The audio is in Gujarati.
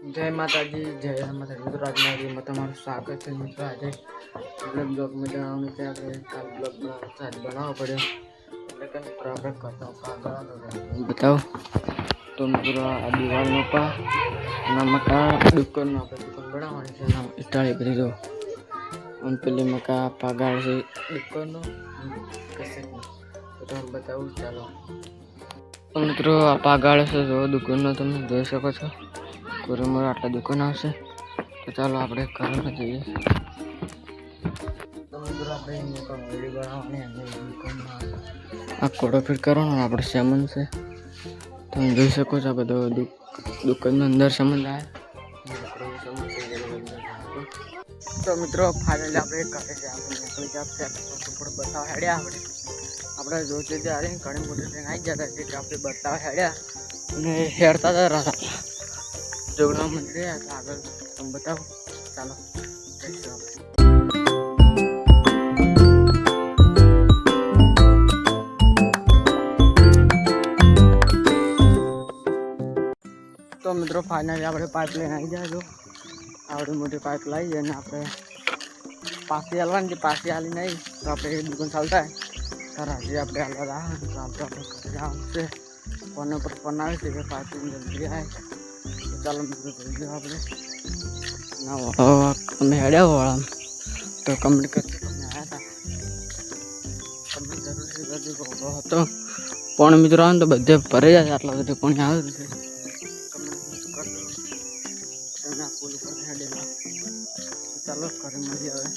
જય માતાજી જય માતાજી મિત્રો આજના તમારું સ્વાગત છે મિત્રો આજે બ્લોગમાં જણાવવાનું છે આપણે કાલ બ્લોગમાં બનાવવો પડ્યો એટલે કે મિત્રો આપણે કરતા બતાવો તો મિત્રો આ દિવાળનો પા એના મકા દુકાનનો આપણે દુકાન બનાવવાની છે એના ઇટાળી કરી દો અને પેલી મકા પાગાળ છે દુકાનનો કશે તો તમે બતાવું ચાલો તો મિત્રો આ પાગાળ છે જો દુકાનનો તમે જોઈ શકો છો કોરમર આટલા દુકાન આવશે તો ચાલો આપણે ઘરમાં જઈએ તો મિત્રો આપણે વિડીયો બનાવવાની અને દુકાનમાં આ કોડો ફિટ કરવાનો આપણે સામાન છે તમે જોઈ શકો છો આ બધો દુકાનની અંદર સામાન આવે તો મિત્રો ફાઇનલી આપણે કરે છે આપણે નીકળી જશે બતાવ હેડ્યા આપણે જોઈતી ત્યારે ઘણી મોટી ટ્રેન આવી જતા એટલે આપણે બતાવ હેડ્યા અને હેડતા હતા જોગણા મંદિરે આગળ તમે બતાવો ચાલો તો મિત્રો ફાઇનલી આપણે પાઇપ લઈને આવી જાય જો આવડી મોટી પાઇપ લાવી જાય અને આપણે પાછી હાલવાની છે પાછી હાલી નહીં તો આપણે દુકાન ચાલતા હોય હજી આપણે હાલવા આવે તો આપણે જવાનું છે ફોન ઉપર ફોન આવે છે કે પાછી જલ્દી આવે ચાલો મિત્રો જોઈ લો આપણે અમે હેડ્યા વાળા તો કમ્પ્લીટ કરતી તમે આવ્યા હતા કમ્પ્લીટ જરૂરી કરતી હતો પણ મિત્રો આવે તો બધે ભરે જાય આટલા બધે પાણી આવે છે કમ્પ્લીટ કરતો તમે આ પુલ ઉપર હેડેલા ચાલો ઘરે મળી આવે